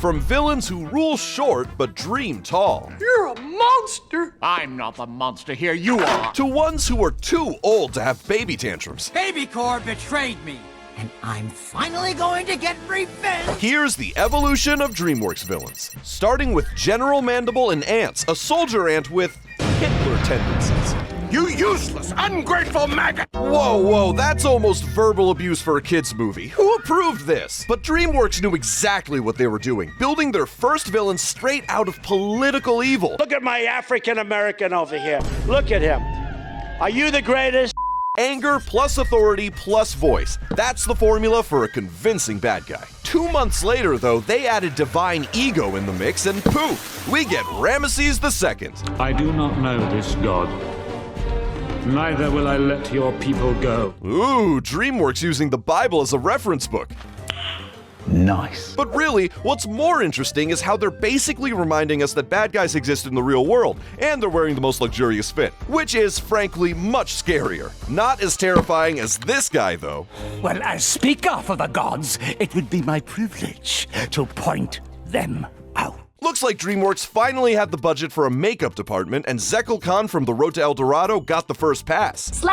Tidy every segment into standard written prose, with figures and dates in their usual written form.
From villains who rule short but dream tall. You're a monster! I'm not the monster here, you are! To ones who are too old to have baby tantrums. Baby Corps betrayed me, and I'm finally going to get revenge! Here's the evolution of Dreamworks villains. Starting with General Mandible and Ants, a soldier ant with Hitler tendencies. You useless, ungrateful maggot! Whoa, that's almost verbal abuse for a kid's movie. Who approved this? But Dreamworks knew exactly what they were doing, building their first villain straight out of political evil. Look at my African American over here. Look at him. Are you the greatest? Anger plus authority plus voice. That's the formula for a convincing bad guy. 2 months later, though, they added divine ego in the mix, and poof, we get Ramesses II. I do not know this god. Neither will I let your people go. Ooh, Dreamworks using the Bible as a reference book. Nice. But really, what's more interesting is how they're basically reminding us that bad guys exist in the real world, and they're wearing the most luxurious fit, which is, frankly, much scarier. Not as terrifying as this guy, though. Well, as speaker for the gods, it would be my privilege to point them out. Looks like Dreamworks finally had the budget for a makeup department, and Zekel Khan from The Road to El Dorado got the first pass. Slay!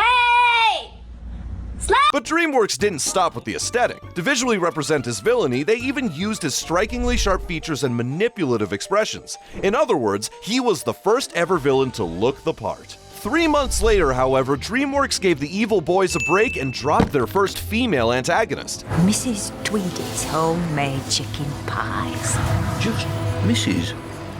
Slay! But Dreamworks didn't stop with the aesthetic. To visually represent his villainy, they even used his strikingly sharp features and manipulative expressions. In other words, he was the first ever villain to look the part. 3 months later, however, Dreamworks gave the evil boys a break and dropped their first female antagonist. Mrs. Tweedy's homemade chicken pies. Just Mrs.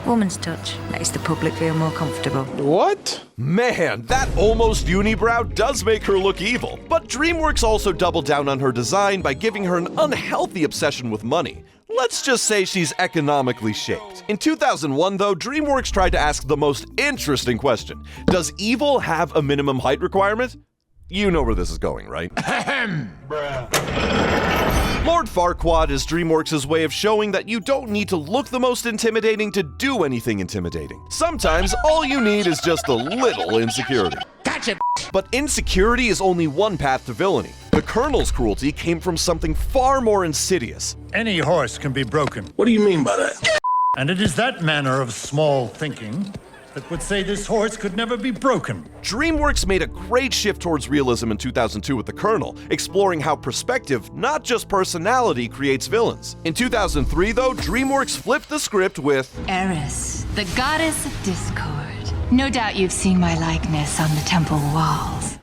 Woman's touch makes the public feel more comfortable. What? Man, that almost unibrow does make her look evil. But Dreamworks also doubled down on her design by giving her an unhealthy obsession with money. Let's just say she's economically shaped. In 2001, though, Dreamworks tried to ask the most interesting question. Does evil have a minimum height requirement? You know where this is going, right? Lord Farquaad is Dreamworks' way of showing that you don't need to look the most intimidating to do anything intimidating. Sometimes all you need is just a little insecurity. Gotcha! But insecurity is only one path to villainy. The Colonel's cruelty came from something far more insidious. Any horse can be broken. What do you mean by that? And it is that manner of small thinking that would say this horse could never be broken. Dreamworks made a great shift towards realism in 2002 with The Colonel, exploring how perspective, not just personality, creates villains. In 2003, though, Dreamworks flipped the script with Eris, the goddess of discord. No doubt you've seen my likeness on the temple walls.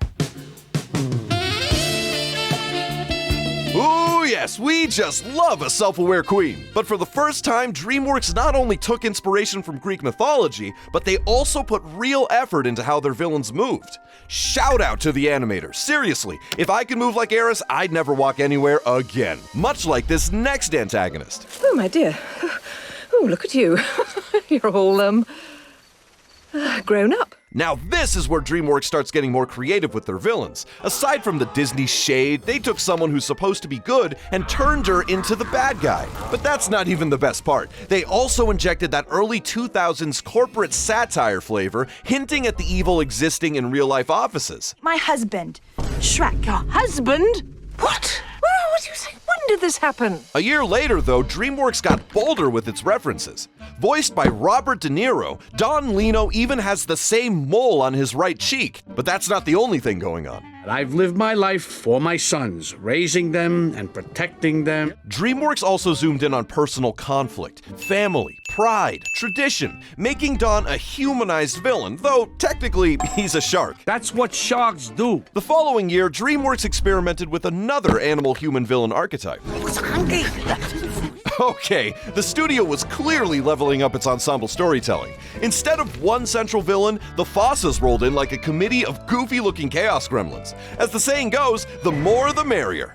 Ooh, yes, we just love a self-aware queen. But for the first time, Dreamworks not only took inspiration from Greek mythology, but they also put real effort into how their villains moved. Shout out to the animators. Seriously, if I could move like Eris, I'd never walk anywhere again. Much like this next antagonist. Oh, my dear. Oh, look at you. You're all, grown up. Now this is where Dreamworks starts getting more creative with their villains. Aside from the Disney shade, they took someone who's supposed to be good and turned her into the bad guy. But that's not even the best part. They also injected that early 2000s corporate satire flavor, hinting at the evil existing in real-life offices. My husband, Shrek. Your husband? What? What do you say? When did this happen? A year later, though, Dreamworks got bolder with its references. Voiced by Robert De Niro, Don Lino even has the same mole on his right cheek. But that's not the only thing going on. I've lived my life for my sons, raising them and protecting them. Dreamworks also zoomed in on personal conflict, family, pride, tradition, making Don a humanized villain, though technically he's a shark. That's what sharks do. The following year, Dreamworks experimented with another animal-human villain archetype. Okay, the studio was clearly leveling up its ensemble storytelling. Instead of one central villain, the Fossas rolled in like a committee of goofy-looking chaos gremlins. As the saying goes, the more the merrier.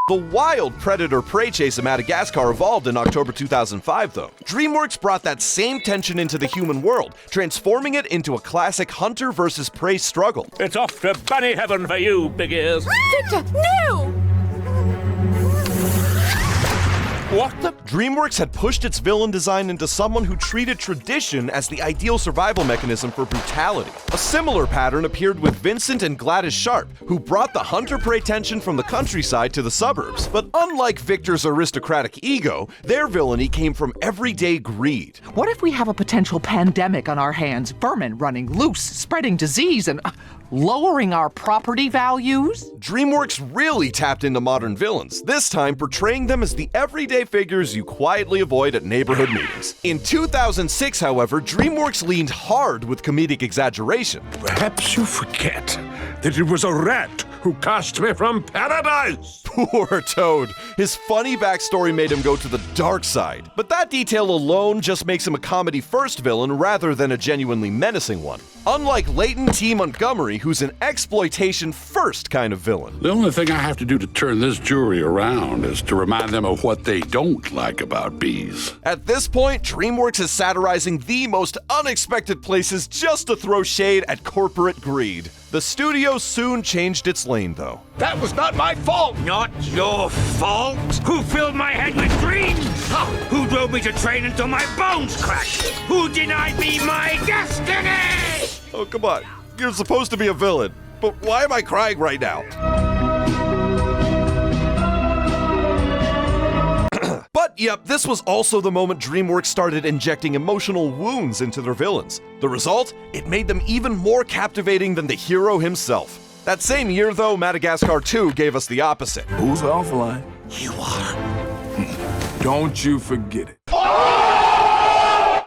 The wild predator-prey chase in Madagascar evolved in October 2005, though. Dreamworks brought that same tension into the human world, transforming it into a classic hunter versus prey struggle. It's off to bunny heaven for you, big ears. Victor, no! What the? DreamWorks had pushed its villain design into someone who treated tradition as the ideal survival mechanism for brutality. A similar pattern appeared with Vincent and Gladys Sharp, who brought the hunter-prey tension from the countryside to the suburbs. But unlike Victor's aristocratic ego, their villainy came from everyday greed. What if we have a potential pandemic on our hands, vermin running loose, spreading disease, and lowering our property values? DreamWorks really tapped into modern villains, this time portraying them as the everyday figures you quietly avoid at neighborhood meetings. In 2006, however, DreamWorks leaned hard with comedic exaggeration. Perhaps you forget that it was a rat who cast me from paradise. Poor Toad. His funny backstory made him go to the dark side. But that detail alone just makes him a comedy-first villain rather than a genuinely menacing one. Unlike Leighton T. Montgomery, who's an exploitation-first kind of villain. The only thing I have to do to turn this jury around is to remind them of what they don't like about bees. At this point, DreamWorks is satirizing the most unexpected places just to throw shade at corporate greed. The studio soon changed its lane, though. That was not my fault. Not your fault? Who filled my head with dreams? Who drove me to train until my bones cracked? Who denied me my destiny? Oh, come on. You're supposed to be a villain. But why am I crying right now? But yep, this was also the moment DreamWorks started injecting emotional wounds into their villains. The result? It made them even more captivating than the hero himself. That same year, though, Madagascar 2 gave us the opposite. Who's offline? You are. Don't you forget it.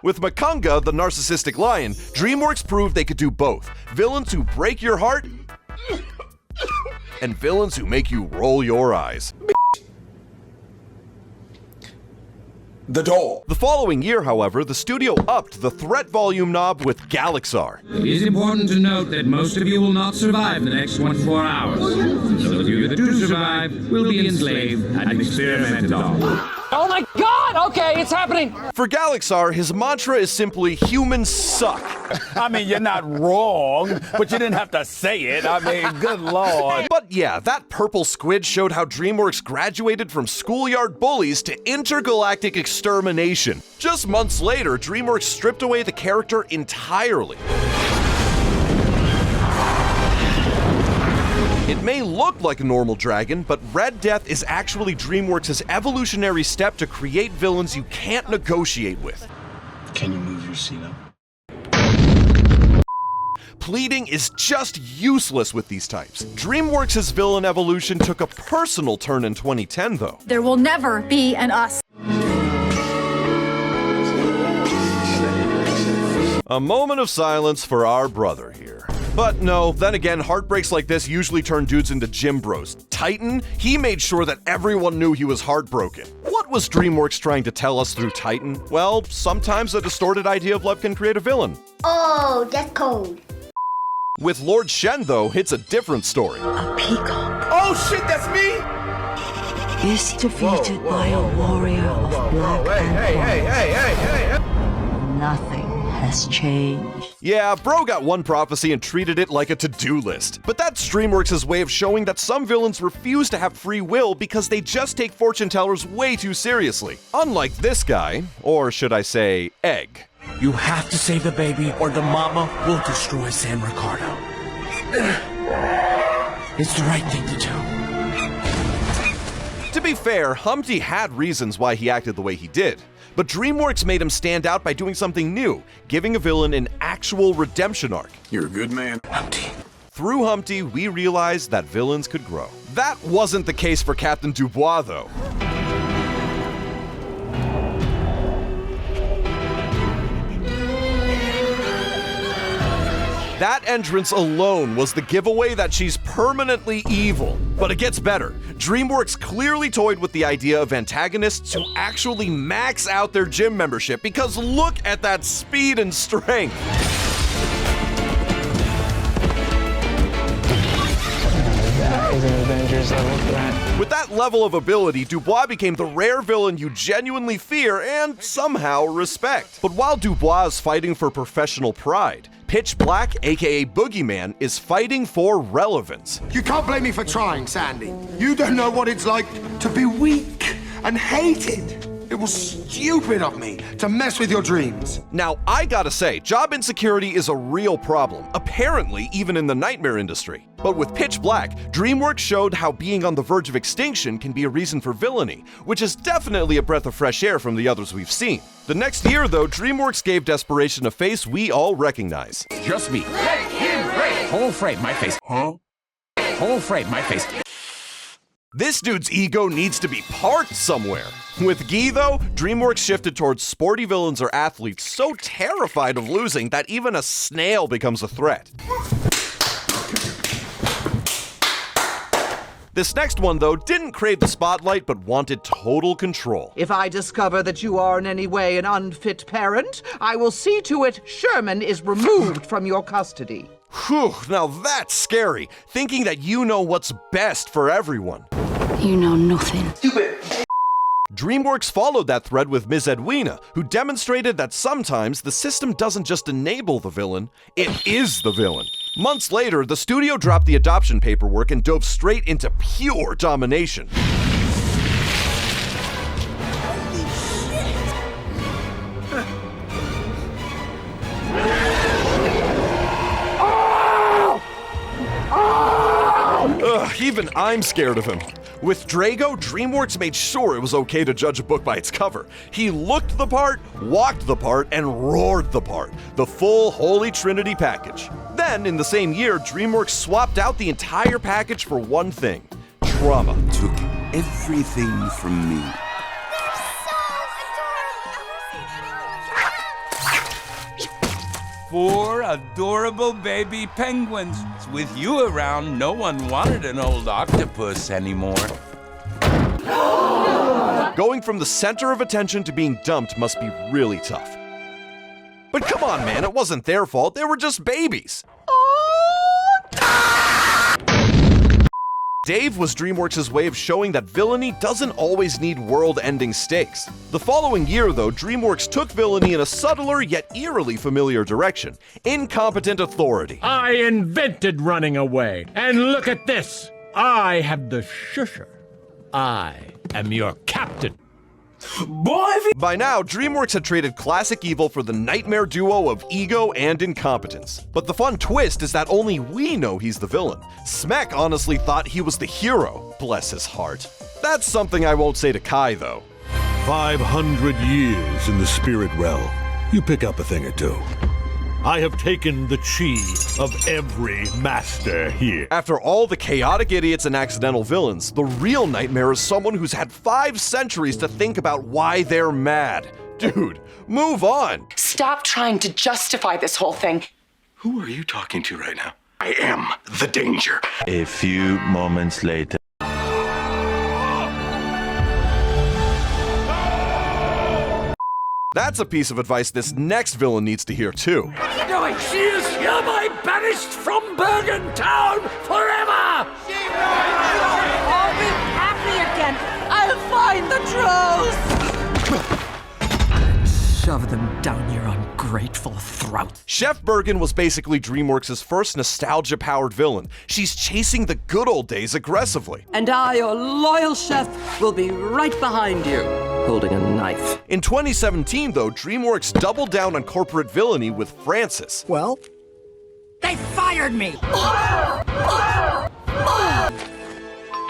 With Makunga, the narcissistic lion, DreamWorks proved they could do both. Villains who break your heart, and villains who make you roll your eyes. The door. The following year, however, the studio upped the threat volume knob with Galaxar. It is important to note that most of you will not survive the next 24 hours. Those of you that do survive will be enslaved and experimented on. Oh my God! Okay, it's happening! For Galaxar, his mantra is simply, humans suck. I mean, you're not wrong, but you didn't have to say it. I mean, good Lord. But yeah, that purple squid showed how DreamWorks graduated from schoolyard bullies to intergalactic extermination. Just months later, DreamWorks stripped away the character entirely. It may look like a normal dragon, but Red Death is actually DreamWorks' evolutionary step to create villains you can't negotiate with. Can you move your seat up? Pleading is just useless with these types. DreamWorks' villain evolution took a personal turn in 2010, though. There will never be an us. A moment of silence for our brother here. But no, then again, heartbreaks like this usually turn dudes into gym bros. Titan, he made sure that everyone knew he was heartbroken. What was DreamWorks trying to tell us through Titan? Well, sometimes a distorted idea of love can create a villain. Oh, that's cold. With Lord Shen, though, it's a different story. A peacock Oh shit, that's me? is defeated by a warrior of black and white. Nothing has changed. Yeah, bro got one prophecy and treated it like a to-do list. But that's DreamWorks' way of showing that some villains refuse to have free will because they just take fortune tellers way too seriously. Unlike this guy, or should I say, Egg. You have to save the baby or the mama will destroy San Ricardo. It's the right thing to do. To be fair, Humpty had reasons why he acted the way he did. But DreamWorks made him stand out by doing something new, giving a villain an actual redemption arc. You're a good man, Humpty. Through Humpty, we realized that villains could grow. That wasn't the case for Captain Dubois, though. That entrance alone was the giveaway that she's permanently evil. But it gets better. DreamWorks clearly toyed with the idea of antagonists who actually max out their gym membership, because look at that speed and strength. That is an Avengers level threat. With that level of ability, Dubois became the rare villain you genuinely fear and somehow respect. But while Dubois is fighting for professional pride, Pitch Black, aka Boogeyman, is fighting for relevance. You can't blame me for trying, Sandy. You don't know what it's like to be weak and hated. It was stupid of me to mess with your dreams. Now, I gotta say, job insecurity is a real problem, apparently even in the nightmare industry. But with Pitch Black, Dreamworks showed how being on the verge of extinction can be a reason for villainy, which is definitely a breath of fresh air from the others we've seen. The next year, though, Dreamworks gave Desperation a face we all recognize. Just me. Let him break! Whole frame, my face. Huh? Whole frame, my face. This dude's ego needs to be parked somewhere. With Guy, though, Dreamworks shifted towards sporty villains or athletes so terrified of losing that even a snail becomes a threat. This next one, though, didn't crave the spotlight but wanted total control. If I discover that you are in any way an unfit parent, I will see to it Sherman is removed from your custody. Whew, now that's scary, thinking that you know what's best for everyone. You know nothing. Stupid. Dreamworks followed that thread with Ms. Edwina, who demonstrated that sometimes the system doesn't just enable the villain, it is the villain. Months later, the studio dropped the adoption paperwork and dove straight into pure domination. Ugh, even I'm scared of him. With Drago, Dreamworks made sure it was okay to judge a book by its cover. He looked the part, walked the part, and roared the part. The full Holy Trinity package. Then, in the same year, Dreamworks swapped out the entire package for one thing: trauma. Took everything from me. Four adorable baby penguins. With you around, no one wanted an old octopus anymore. Going from the center of attention to being dumped must be really tough. But come on, man, it wasn't their fault. They were just babies. Dave was Dreamworks' way of showing that villainy doesn't always need world-ending stakes. The following year, though, Dreamworks took villainy in a subtler yet eerily familiar direction: incompetent authority. I invented running away, and look at this. I have the shusher. I am your captain. Boy! By now, Dreamworks had traded classic evil for the nightmare duo of ego and incompetence. But the fun twist is that only we know he's the villain. Smek honestly thought he was the hero, bless his heart. That's something I won't say to Kai, though. 500 years in the spirit realm. You pick up a thing or two. I have taken the chi of every master here. After all the chaotic idiots and accidental villains, the real nightmare is someone who's had 5 centuries to think about why they're mad. Dude, move on. Stop trying to justify this whole thing. Who are you talking to right now? I am the danger. A few moments later. That's a piece of advice this next villain needs to hear, too. Doing? She is hereby banished from Bergen Town forever! I'll be happy again. I'll find the trolls. Shove them down your ungrateful throat. Chef Bergen was basically Dreamworks' first nostalgia-powered villain. She's chasing the good old days aggressively. And I, your loyal chef, will be right behind you, holding a knife. In 2017, though, Dreamworks doubled down on corporate villainy with Francis. Well, They fired me!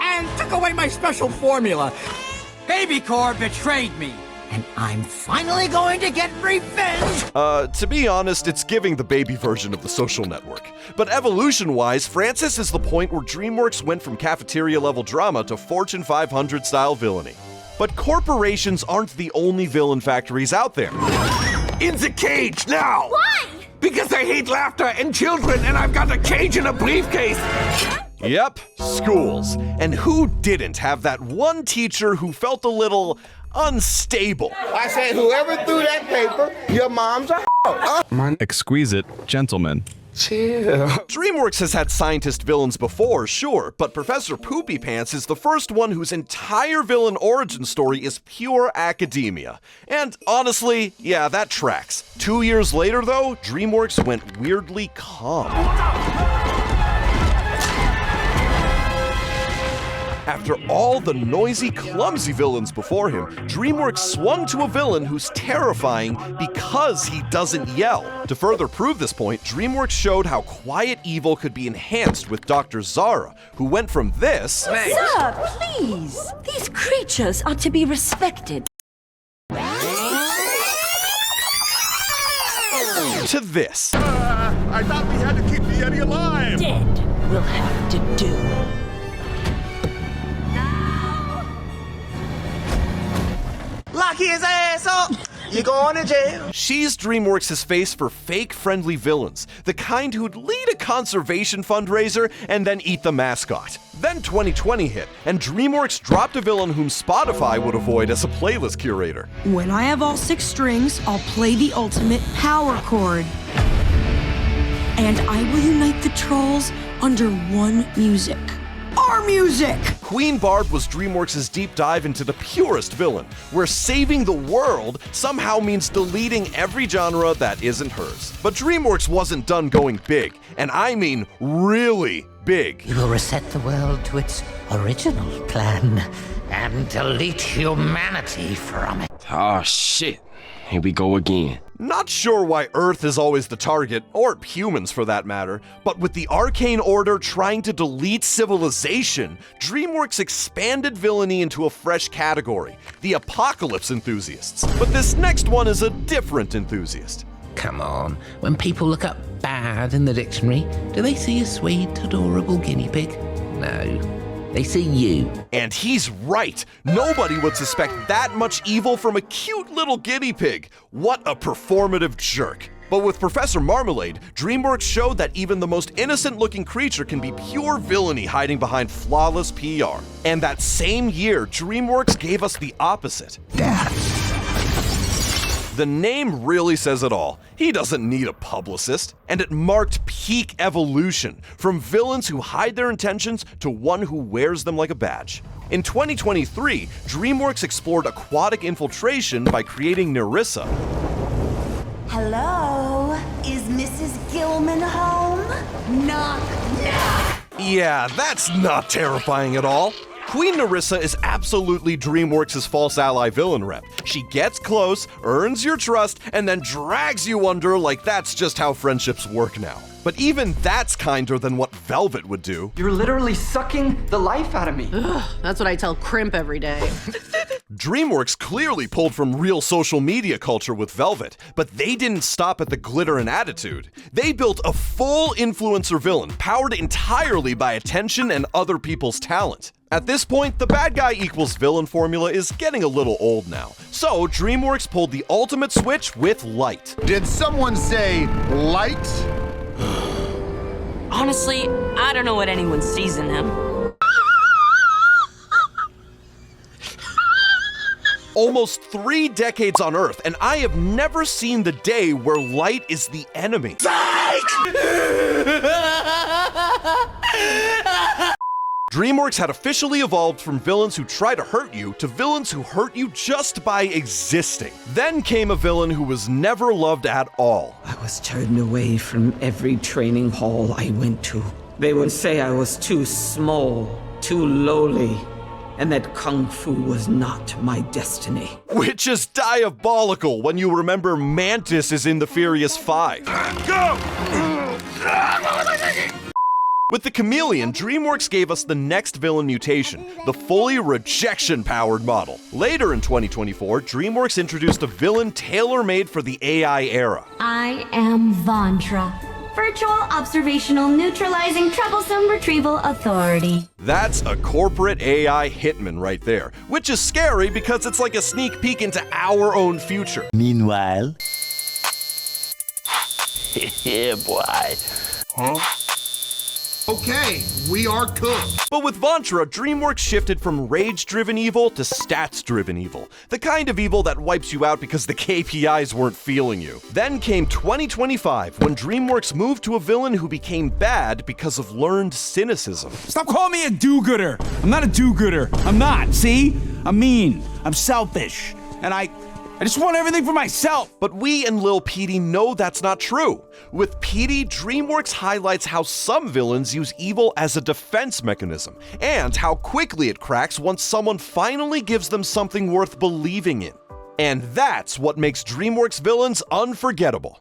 and took away my special formula. Baby Core betrayed me. And I'm finally going to get revenge! To be honest, it's giving the baby version of The Social Network. But evolution-wise, Francis is the point where Dreamworks went from cafeteria-level drama to Fortune 500-style villainy. But corporations aren't the only villain factories out there. In the cage now! Why? Because I hate laughter and children, and I've got a cage in a briefcase. Yep, schools. And who didn't have that one teacher who felt a little unstable? I said, whoever threw that paper, your mom's a Exquisite gentleman. Chill. Dreamworks has had scientist villains before, sure, but Professor Poopy Pants is the first one whose entire villain origin story is pure academia. And honestly, yeah, that tracks. 2 years later, though, Dreamworks went weirdly calm. After all the noisy, clumsy villains before him, DreamWorks swung to a villain who's terrifying because he doesn't yell. To further prove this point, DreamWorks showed how quiet evil could be enhanced with Dr. Zara, who went from this... Sir, please! These creatures are to be respected. to this. I thought we had to keep the Yeti alive! Dead will have to do. Lock his ass up! You're going to jail. She's DreamWorks' face for fake-friendly villains, the kind who'd lead a conservation fundraiser and then eat the mascot. Then 2020 hit, and DreamWorks dropped a villain whom Spotify would avoid as a playlist curator. When I have all 6 strings, I'll play the ultimate power chord. And I will unite the trolls under one music. Our music! Queen Barb was DreamWorks' deep dive into the purest villain, where saving the world somehow means deleting every genre that isn't hers. But DreamWorks wasn't done going big, and I mean really big. We will reset the world to its original plan and delete humanity from it. Oh shit, here we go again. Not sure why Earth is always the target, or humans for that matter, but with the Arcane Order trying to delete civilization, DreamWorks expanded villainy into a fresh category, the apocalypse enthusiasts. But this next one is a different enthusiast. Come on, when people look up bad in the dictionary, do they see a sweet, adorable guinea pig? No. They see you. And he's right. Nobody would suspect that much evil from a cute little guinea pig. What a performative jerk. But with Professor Marmalade, DreamWorks showed that even the most innocent-looking creature can be pure villainy hiding behind flawless PR. And that same year, DreamWorks gave us the opposite. The name really says it all. He doesn't need a publicist. And it marked peak evolution, from villains who hide their intentions to one who wears them like a badge. In 2023, DreamWorks explored aquatic infiltration by creating Nerissa. Hello? Is Mrs. Gilman home? Knock, knock! Yeah, that's not terrifying at all. Queen Nerissa is absolutely DreamWorks' false ally villain rep. She gets close, earns your trust, and then drags you under like that's just how friendships work now. But even that's kinder than what Velvet would do. You're literally sucking the life out of me. Ugh, that's what I tell Crimp every day. DreamWorks clearly pulled from real social media culture with Velvet, but they didn't stop at the glitter and attitude. They built a full influencer villain powered entirely by attention and other people's talent. At this point, the bad guy equals villain formula is getting a little old now. So DreamWorks pulled the ultimate switch with Light. Did someone say light? Honestly, I don't know what anyone sees in him. Almost 3 decades on Earth, and I have never seen the day where Light is the enemy. DreamWorks had officially evolved from villains who try to hurt you to villains who hurt you just by existing. Then came a villain who was never loved at all. I was turned away from every training hall I went to. They would say I was too small, too lowly, and that Kung Fu was not my destiny. Which is diabolical when you remember Mantis is in the Furious 5. Go! With the Chameleon, DreamWorks gave us the next villain mutation, the fully rejection-powered model. Later in 2024, DreamWorks introduced a villain tailor-made for the AI era. I am Vandra, Virtual Observational Neutralizing Troublesome Retrieval Authority. That's a corporate AI hitman right there, which is scary because it's like a sneak peek into our own future. Meanwhile... yeah, boy. Huh? Okay, we are cooked. But with Vantra, DreamWorks shifted from rage-driven evil to stats-driven evil. The kind of evil that wipes you out because the KPIs weren't feeling you. Then came 2025, when DreamWorks moved to a villain who became bad because of learned cynicism. Stop calling me a do-gooder. I'm not a do-gooder. I'm not, see? I'm mean. I'm selfish. And I I just want everything for myself. But we and Lil Petey know that's not true. With Petey, Dreamworks highlights how some villains use evil as a defense mechanism, and how quickly it cracks once someone finally gives them something worth believing in. And that's what makes Dreamworks villains unforgettable.